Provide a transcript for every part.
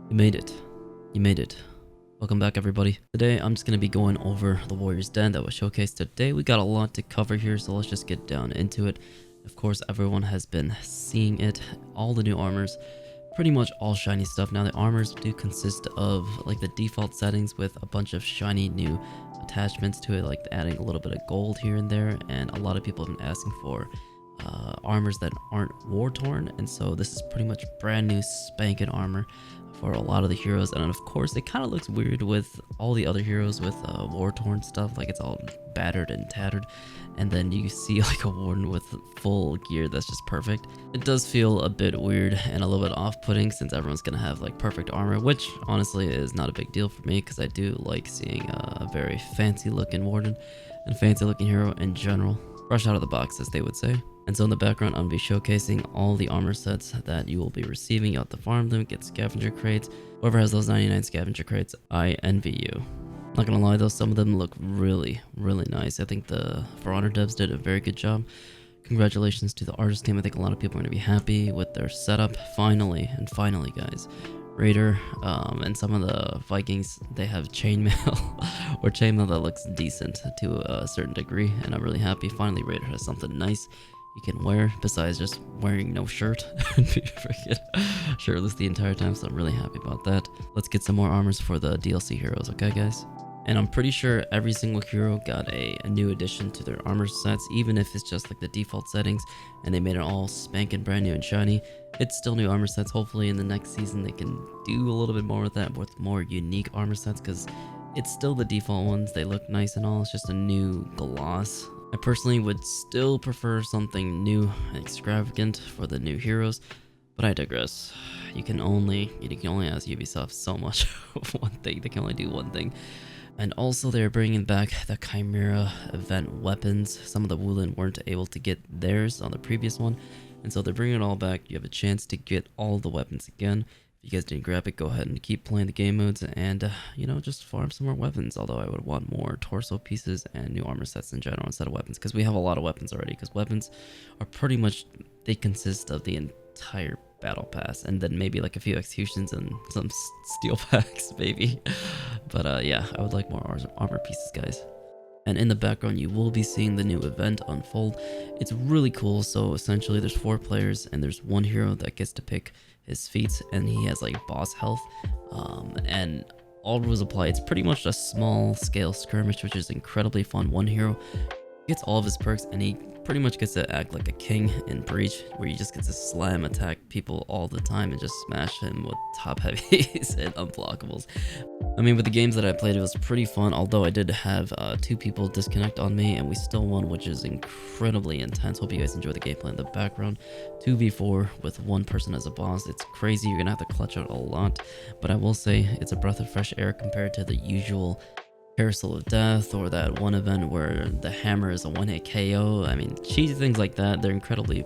You made it. You made it. Welcome back, everybody. Today, I'm just going to be going over the Warrior's Den that was showcased today. We got a lot to cover here, so let's just get down into it. Of course, everyone has been seeing it. All the new armors. Pretty much all shiny stuff. Now, the armors do consist of like the default settings with a bunch of shiny new attachments to it, like adding a little bit of gold here and there. And a lot of people have been asking for armors that aren't war-torn, and so this is pretty much brand new spanking armor for a lot of the heroes. And of course, it kind of looks weird with all the other heroes with war-torn stuff, like it's all battered and tattered, and then you see like a warden with full gear that's just perfect. It does feel a bit weird and a little bit off-putting since everyone's gonna have like perfect armor, which honestly is not a big deal for me because I do like seeing a very fancy looking warden and fancy looking hero in general. Fresh out of the box, as they would say. And so in the background, I'm going to be showcasing all the armor sets that you will be receiving. You have to farm them, get scavenger crates. Whoever has those 99 scavenger crates, I envy you. Not gonna lie though, some of them look really nice. I think the For Honor devs did a very good job. Congratulations to the artist team. I think a lot of people are going to be happy with their setup. Finally guys. Raider, and some of the Vikings, they have chainmail or chainmail that looks decent to a certain degree, and I'm really happy. Finally, Raider has something nice you can wear besides just wearing no shirt and be freaking shirtless the entire time, so I'm really happy about that. Let's get some more armors for the DLC heroes, okay guys? And I'm pretty sure every single hero got a new addition to their armor sets, even if it's just like the default settings and they made it all spanking brand new and shiny. It's still new armor sets. Hopefully in the next season they can do a little bit more with that, with more unique armor sets, because it's still the default ones. They look nice and all. It's just a new gloss. I personally would still prefer something new and extravagant for the new heroes, but I digress. You can only ask Ubisoft so much of one thing. They can only do one thing. And also they're bringing back the Chimera event weapons. Some of the Woolen weren't able to get theirs on the previous one, and so they're bringing it all back. You have a chance to get all the weapons again. If you guys didn't grab it, go ahead and keep playing the game modes and, you know, just farm some more weapons. Although I would want more torso pieces and new armor sets in general instead of weapons, because we have a lot of weapons already, because weapons are pretty much, they consist of the entire battle pass and then maybe like a few executions and some steel packs maybe. But yeah, I would like more armor pieces, guys. And in the background, you will be seeing the new event unfold. It's really cool. So essentially there's 4 players and there's one hero that gets to pick his feats, and he has like boss health, and all rules apply. It's pretty much a small scale skirmish, which is incredibly fun. One hero gets all of his perks and he pretty much gets to act like a king in Breach, where you just get to slam attack people all the time and just smash him with top heavies and unblockables. I mean, with the games that I played, it was pretty fun, although I did have 2 people disconnect on me and we still won, which is incredibly intense. Hope you guys enjoy the gameplay in the background. 2v4 with one person as a boss. It's crazy. You're gonna have to clutch out a lot, but I will say it's a breath of fresh air compared to the usual Carousel of Death or that one event where the hammer is a one-hit KO. I mean, cheesy things like that, they're incredibly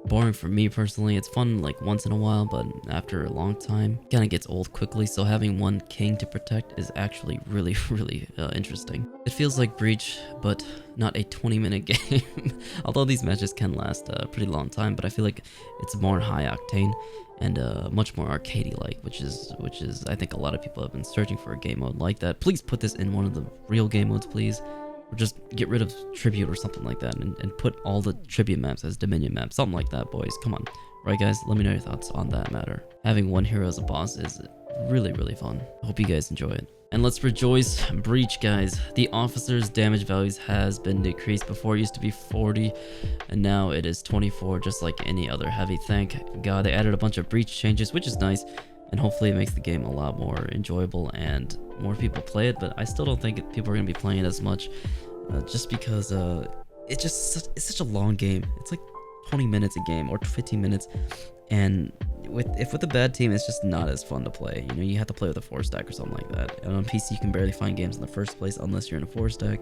boring for me personally. It's fun like once in a while, but after a long time, it kind of gets old quickly. So having one king to protect is actually really interesting. It feels like Breach, but not a 20-minute game. Although these matches can last a pretty long time, but I feel like it's more high octane and much more arcadey-like, which is I think a lot of people have been searching for a game mode like that. Please put this in one of the real game modes, please. Or just get rid of Tribute or something like that, and put all the Tribute maps as Dominion maps. Something like that, boys. Come on. Right, guys? Let me know your thoughts on that matter. Having one hero as a boss is really fun. I hope you guys enjoy it. And let's rejoice. Breach, guys. The officer's damage values has been decreased. Before it used to be 40, and now it is 24, just like any other heavy. Thank God. They added a bunch of Breach changes, which is nice. And hopefully it makes the game a lot more enjoyable and more people play it, but I still don't think people are going to be playing it as much, just because it's such a long game. It's like 20 minutes a game or 15 minutes, and with a bad team, it's just not as fun to play. You know, you have to play with a 4-stack or something like that. And on PC, you can barely find games in the first place unless you're in a 4-stack.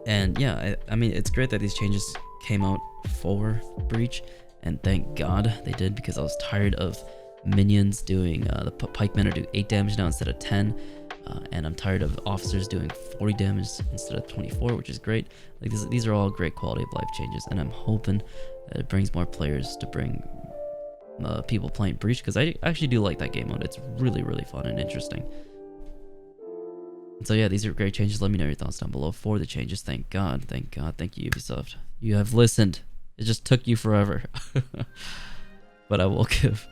And yeah, I mean, it's great that these changes came out for Breach, and thank God they did, because I was tired of minions doing the pikemen are doing 8 damage now instead of 10, and I'm tired of officers doing 40 damage instead of 24, which is great. Like these are all great quality of life changes, and I'm hoping that it brings more players to bring people playing Breach, because I actually do like that game mode. It's really, really fun and interesting. And so yeah, these are great changes. Let me know your thoughts down below for the changes. Thank God, thank God, thank you, Ubisoft. You have listened. It just took you forever. But I will give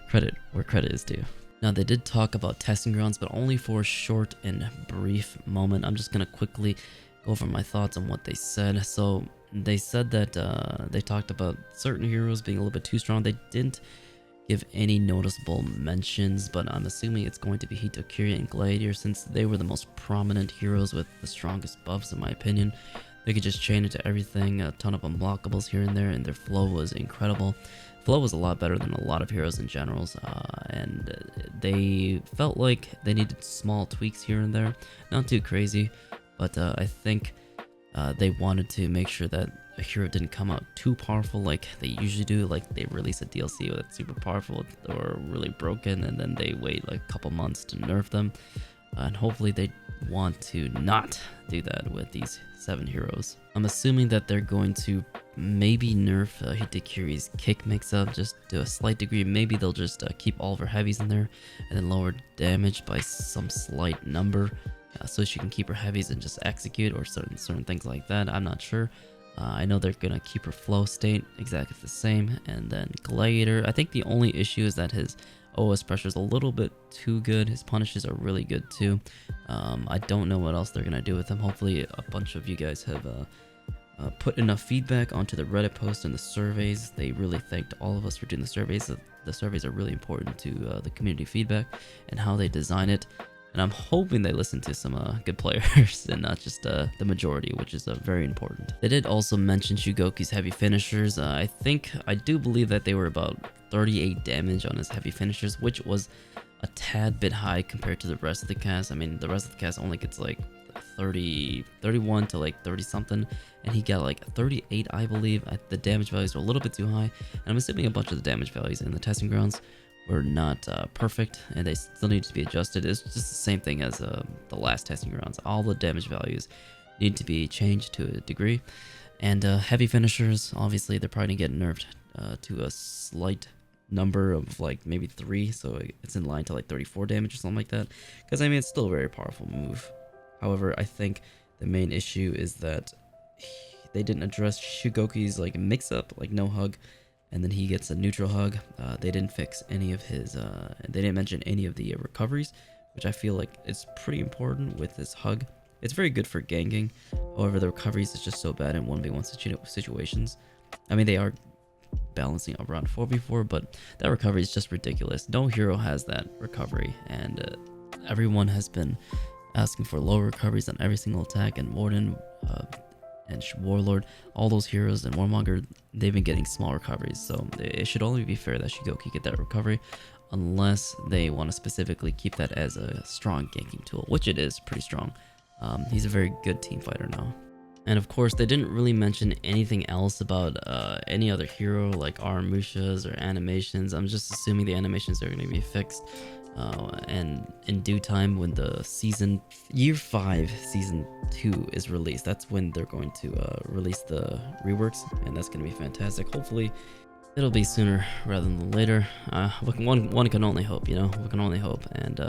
credit where credit is due. Now, they did talk about testing grounds, but only for a short and brief moment. I'm just going to quickly go over my thoughts on what they said. So they said that they talked about certain heroes being a little bit too strong. They didn't give any noticeable mentions, but I'm assuming it's going to be Hitokiri and Gladiator, since they were the most prominent heroes with the strongest buffs, in my opinion. They could just chain into everything, a ton of unblockables here and there, and their flow was incredible. Flow was a lot better than a lot of heroes in generals, and they felt like they needed small tweaks here and there. Not too crazy, but I think they wanted to make sure that a hero didn't come out too powerful like they usually do. Like they release a DLC that's super powerful or really broken, and then they wait like a couple months to nerf them. And hopefully they want to not do that with these 7 heroes. I'm assuming that they're going to maybe nerf Hitokiri's kick mix-up just to a slight degree. Maybe they'll just keep all of her heavies in there and then lower damage by some slight number, so she can keep her heavies and just execute, or certain things like that. I'm not sure. I know they're gonna keep her flow state exactly the same. And then Gladiator, I think the only issue is that his OS pressure is a little bit too good. His punishes are really good too. I don't know what else they're gonna do with him. Hopefully a bunch of you guys have put enough feedback onto the Reddit post and the surveys. They really thanked all of us for doing the surveys. The surveys are really important to the community feedback and how they design it. And I'm hoping they listen to some good players and not just the majority, which is very important. They did also mention Shugoki's heavy finishers. I do believe that they were about 38 damage on his heavy finishers, which was a tad bit high compared to the rest of the cast. I mean, the rest of the cast only gets like 31 to like 30 something, and he got like 38, I believe. The damage values were a little bit too high, and I'm assuming a bunch of the damage values in the testing grounds were not perfect, and they still need to be adjusted. It's just the same thing as the last testing grounds. All the damage values need to be changed to a degree. And heavy finishers, obviously they're probably gonna get nerfed to a slight number of like maybe 3, so it's in line to like 34 damage or something like that, because I mean it's still a very powerful move. However, I think the main issue is that they didn't address Shugoki's like mix-up, like no hug, and then he gets a neutral hug. They didn't fix any of his, they didn't mention any of the recoveries, which I feel like is pretty important with his hug. It's very good for ganking. However, the recoveries is just so bad in 1v1 situations. I mean, they are balancing around 4v4, but that recovery is just ridiculous. No hero has that recovery, and everyone has been asking for low recoveries on every single attack, and Warden and Warlord, all those heroes, and Warmonger, they've been getting small recoveries. So it should only be fair that Shugoki get that recovery, unless they want to specifically keep that as a strong ganking tool, which it is pretty strong. He's a very good team fighter now. And of course, they didn't really mention anything else about any other hero, like Aramushas or animations. I'm just assuming the animations are going to be fixed. And in due time, when the year 5 season 2 is released, that's when they're going to release the reworks, and that's going to be fantastic. Hopefully it'll be sooner rather than later. One can only hope, you know. We can only hope. And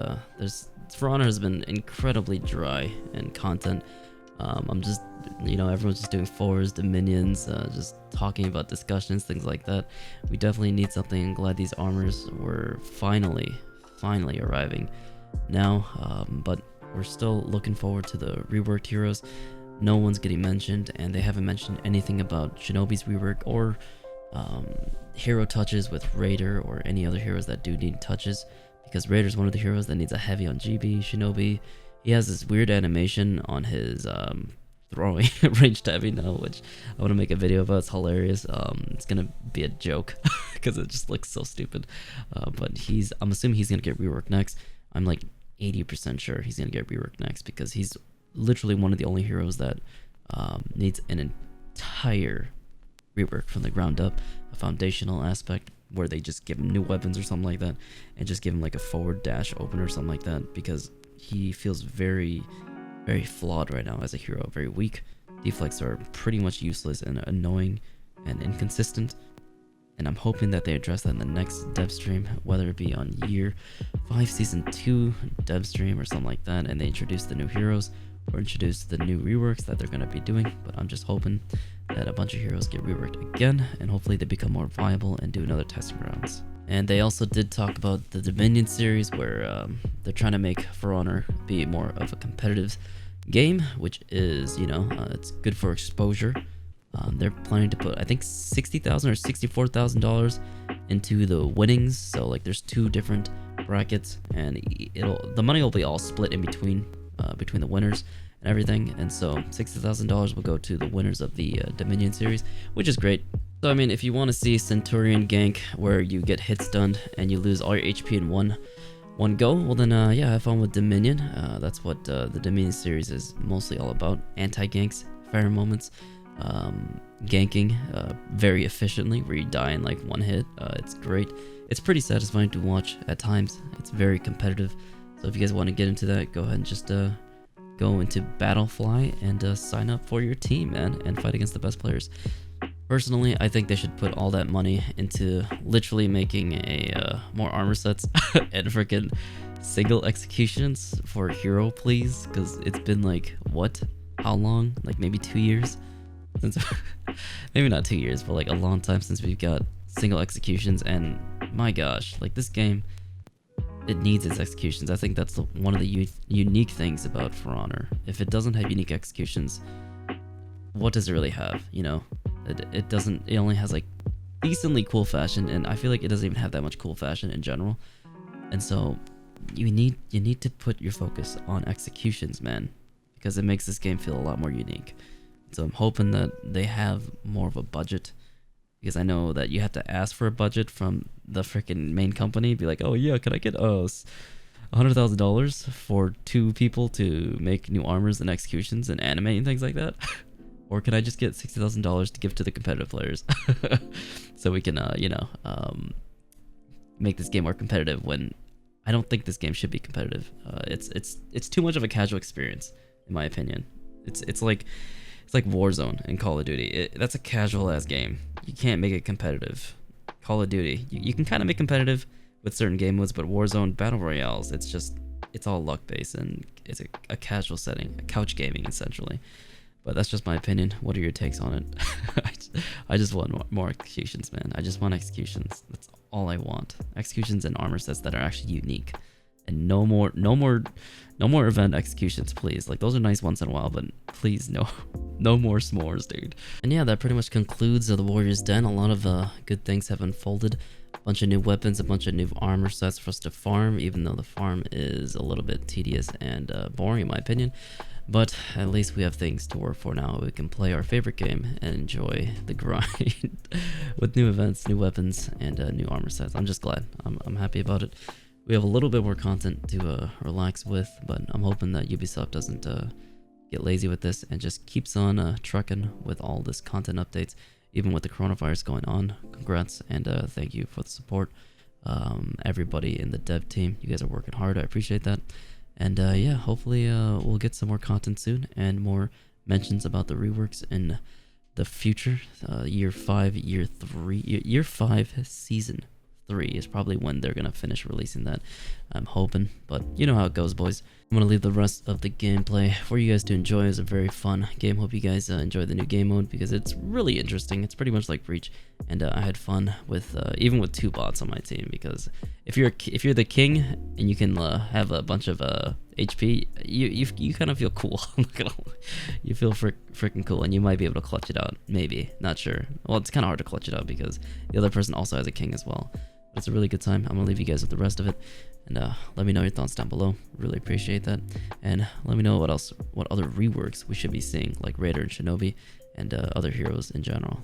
For Honor has been incredibly dry in content. I'm just, you know, everyone's just doing fours, dominions, just talking about discussions, things like that. We definitely need something. I'm glad these armors were finally arriving now, but we're still looking forward to the reworked heroes. No one's getting mentioned, and they haven't mentioned anything about Shinobi's rework or hero touches with Raider or any other heroes that do need touches, because Raider's one of the heroes that needs a heavy on GB. Shinobi, he has this weird animation on his throwing ranged heavy now, which I want to make a video about. It's hilarious. It's gonna be a joke because it just looks so stupid. But I'm assuming he's gonna get reworked next. I'm like 80% sure he's gonna get reworked next, because he's literally one of the only heroes that needs an entire rework from the ground up, a foundational aspect where they just give him new weapons or something like that, and just give him like a forward dash opener or something like that, because he feels very flawed right now as a hero, very weak. Deflects are pretty much useless and annoying and inconsistent. and I'm hoping that they address that in the next dev stream, whether it be on year 5 season 2 dev stream or something like that, and they introduce the new heroes or introduce the new reworks that they're going to be doing. But I'm just hoping that a bunch of heroes get reworked again, and hopefully they become more viable and do another testing grounds. And they also did talk about the Dominion series, where they're trying to make For Honor be more of a competitive game, which is, it's good for exposure. They're planning to put, I think, $60,000 or $64,000 into the winnings. So like, there's 2 different brackets, and the money will be all split in between the winners and everything. And so $60,000 will go to the winners of the Dominion series, which is great. So I mean, if you want to see Centurion gank where you get hit stunned and you lose all your HP in one go, well then yeah, have fun with Dominion. That's what the Dominion series is mostly all about. Anti-ganks, fire moments, ganking very efficiently where you die in like 1 hit. It's great. It's pretty satisfying to watch at times. It's very competitive. So if you guys want to get into that, go ahead and just go into Battlefly and sign up for your team, man, and fight against the best players. Personally, I think they should put all that money into literally making more armor sets and freaking single executions for hero, please, because it's been like, what? How long? Like maybe 2 years? Since maybe not 2 years, but like a long time since we've got single executions, and my gosh, like this game, it needs its executions. I think that's one of the unique things about For Honor. If it doesn't have unique executions, what does it really have, It doesn't. It only has like decently cool fashion, and I feel like it doesn't even have that much cool fashion in general. And so you need to put your focus on executions, man, because it makes this game feel a lot more unique. So I'm hoping that they have more of a budget, because I know that you have to ask for a budget from the freaking main company. Be like, oh yeah, can I get $100,000 for 2 people to make new armors and executions and animate and things like that? Or can I just get $60,000 to give to the competitive players? So we can, make this game more competitive, when I don't think this game should be competitive. It's too much of a casual experience, in my opinion. It's like Warzone in Call of Duty. That's a casual ass game. You can't make it competitive. Call of Duty, you can kind of make competitive with certain game modes, but Warzone Battle Royales, it's all luck based, and it's a casual setting, a couch gaming essentially. But that's just my opinion. What are your takes on it? I just want more executions, man. I just want executions. That's all I want. Executions and armor sets that are actually unique, and no more event executions, please. Like, those are nice once in a while, but please, no more s'mores, dude. And yeah, that pretty much concludes the Warriors Den. A lot of good things have unfolded. A bunch of new weapons, a bunch of new armor sets for us to farm, even though the farm is a little bit tedious and boring in my opinion. But at least we have things to work for now. We can play our favorite game and enjoy the grind with new events, new weapons, and new armor sets. I'm just glad. I'm happy about it. We have a little bit more content to relax with, but I'm hoping that Ubisoft doesn't get lazy with this and just keeps on trucking with all this content updates, even with the coronavirus going on. Congrats, and thank you for the support. Everybody in the dev team, you guys are working hard. I appreciate that. And yeah, hopefully we'll get some more content soon and more mentions about the reworks in the future. Year 5 season 3 is probably when they're gonna finish releasing that. I'm hoping, but you know how it goes, boys. I'm gonna leave the rest of the gameplay for you guys to enjoy. It's a very fun game. Hope you guys enjoy the new game mode, because it's really interesting. It's pretty much like Breach, and I had fun with even with 2 bots on my team, because if you're the king and you can have a bunch of HP, you kind of feel cool. You feel freaking cool, and you might be able to clutch it out. Maybe, not sure. Well, it's kind of hard to clutch it out because the other person also has a king as well. But it's a really good time. I'm gonna leave you guys with the rest of it, and let me know your thoughts down below. Really appreciate that, and let me know what other reworks we should be seeing, like Raider and Shinobi, and other heroes in general.